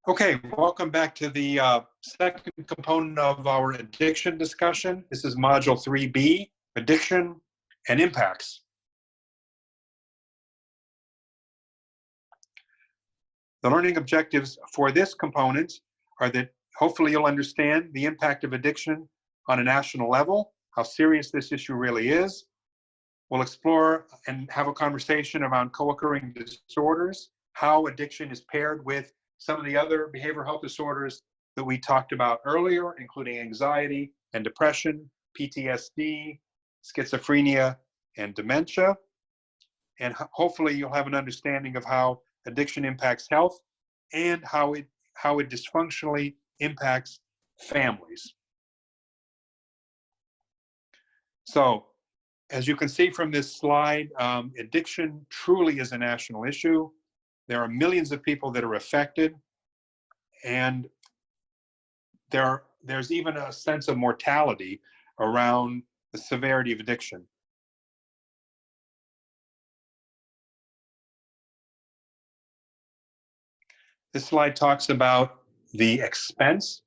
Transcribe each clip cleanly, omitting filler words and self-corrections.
Okay, welcome back to the second component of our addiction discussion. This is Module 3B, Addiction and Impacts. The learning objectives for this component are that hopefully you'll understand the impact of addiction on a national level, how serious this issue really is. We'll explore and have a conversation around co-occurring disorders, how addiction is paired with some of the other behavioral health disorders that we talked about earlier, including anxiety and depression, PTSD, schizophrenia, and dementia. And hopefully you'll have an understanding of how addiction impacts health and how it dysfunctionally impacts families. So, as you can see from this slide, addiction truly is a national issue. There are millions of people that are affected, and there's even a sense of mortality around the severity of addiction. This slide talks about the expense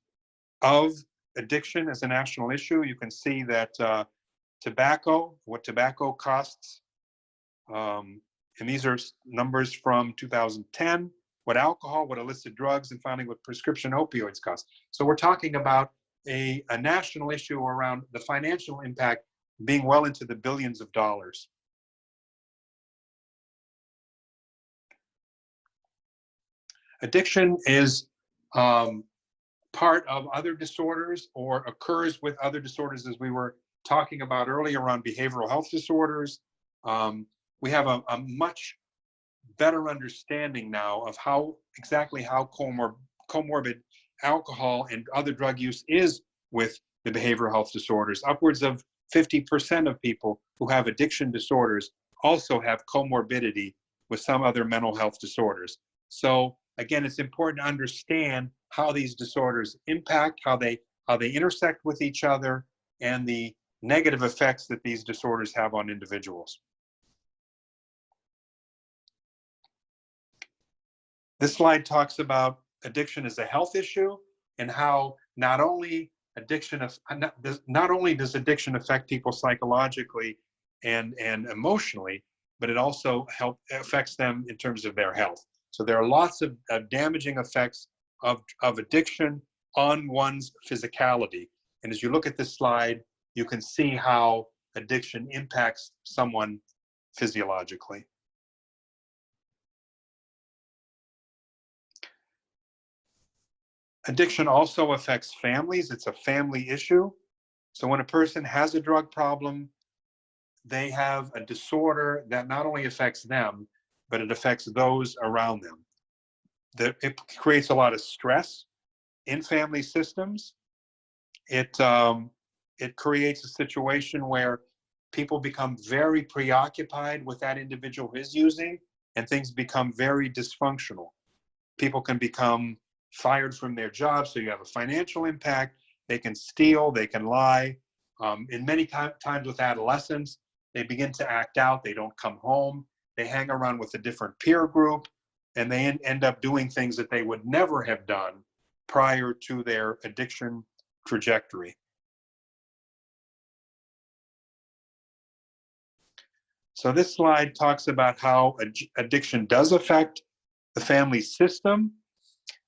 of addiction as a national issue. You can see that what tobacco costs, and these are numbers from 2010, what alcohol, what illicit drugs, and finally what prescription opioids cost. So we're talking about a national issue around the financial impact being well into the billions of dollars. Addiction is part of other disorders or occurs with other disorders, as we were talking about earlier around behavioral health disorders. We have a much better understanding now of exactly how comorbid alcohol and other drug use is with the behavioral health disorders. Upwards of 50% of people who have addiction disorders also have comorbidity with some other mental health disorders. So again, it's important to understand how these disorders impact, how they intersect with each other, and the negative effects that these disorders have on individuals. This slide talks about addiction as a health issue and how not only does addiction affect people psychologically and emotionally, but it also affects them in terms of their health. So there are lots of damaging effects of addiction on one's physicality. And as you look at this slide, you can see how addiction impacts someone physiologically. Addiction also affects families. It's a family issue. So when a person has a drug problem, they have a disorder that not only affects them, but it affects those around them. It creates a lot of stress in family systems. It creates a situation where people become very preoccupied with that individual who is using, and things become very dysfunctional. People can become fired from their jobs, so you have a financial impact. They can steal, they can lie. In many times with adolescents, they begin to act out, they don't come home, they hang around with a different peer group, and they end up doing things that they would never have done prior to their addiction trajectory. So this slide talks about how addiction does affect the family system.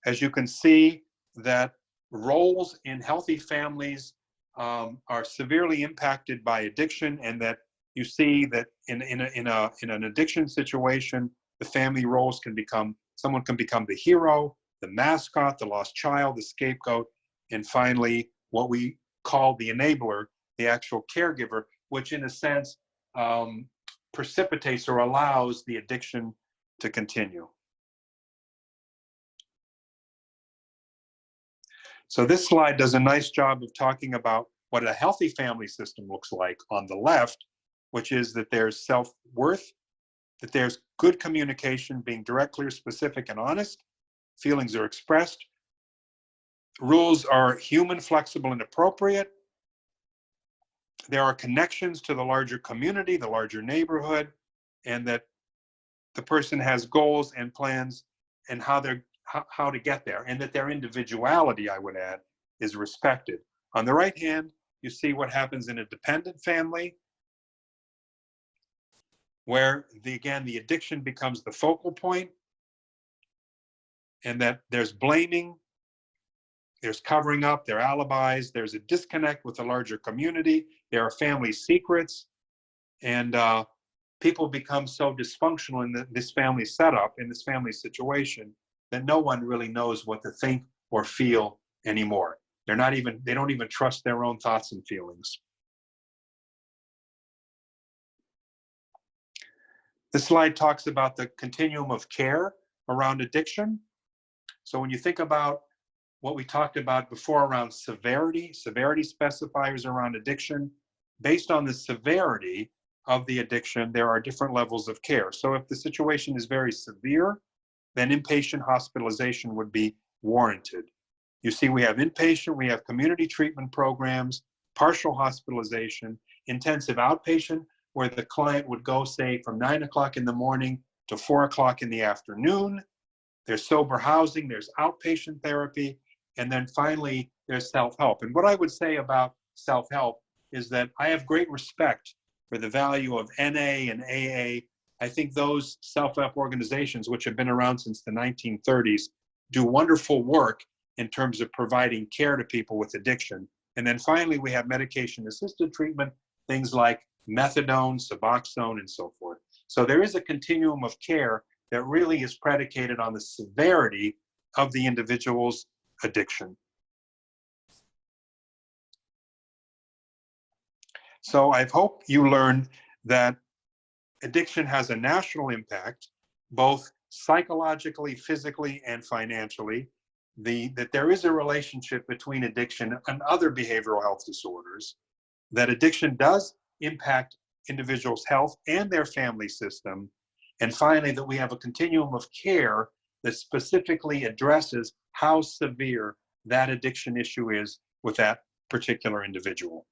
As you can see, that roles in healthy families are severely impacted by addiction, and that you see that in an addiction situation, the family roles someone can become the hero, the mascot, the lost child, the scapegoat, and finally, what we call the enabler, the actual caregiver, which in a sense precipitates or allows the addiction to continue. So this slide does a nice job of talking about what a healthy family system looks like on the left, which is that there's self-worth, that there's good communication, being direct, clear, specific, and honest. Feelings are expressed. Rules are human, flexible, and appropriate. There are connections to the larger community, the larger neighborhood, and that the person has goals and plans and how they're how to get there, and that their individuality, I would add, is respected. On the right hand, you see what happens in a dependent family, where again, the addiction becomes the focal point, and that there's blaming, there's covering up, there are alibis, there's a disconnect with the larger community, there are family secrets, and people become so dysfunctional in this family setup, in this family situation, that no one really knows what to think or feel anymore. They don't even trust their own thoughts and feelings. This slide talks about the continuum of care around addiction. So when you think about what we talked about before around severity specifiers around addiction, based on the severity of the addiction, there are different levels of care. So if the situation is very severe, then inpatient hospitalization would be warranted. You see, we have inpatient, we have community treatment programs, partial hospitalization, intensive outpatient, where the client would go, say, from 9 o'clock in the morning to 4 o'clock in the afternoon. There's sober housing, there's outpatient therapy, and then finally, there's self-help. And what I would say about self-help is that I have great respect for the value of NA and AA. I think those self-help organizations, which have been around since the 1930s, do wonderful work in terms of providing care to people with addiction. And then finally, we have medication-assisted treatment, things like methadone, Suboxone, and so forth. So there is a continuum of care that really is predicated on the severity of the individual's addiction. So I hope you learned that addiction has a national impact, both psychologically, physically, and financially. That there is a relationship between addiction and other behavioral health disorders, that addiction does impact individuals' health and their family system, and finally, that we have a continuum of care that specifically addresses how severe that addiction issue is with that particular individual.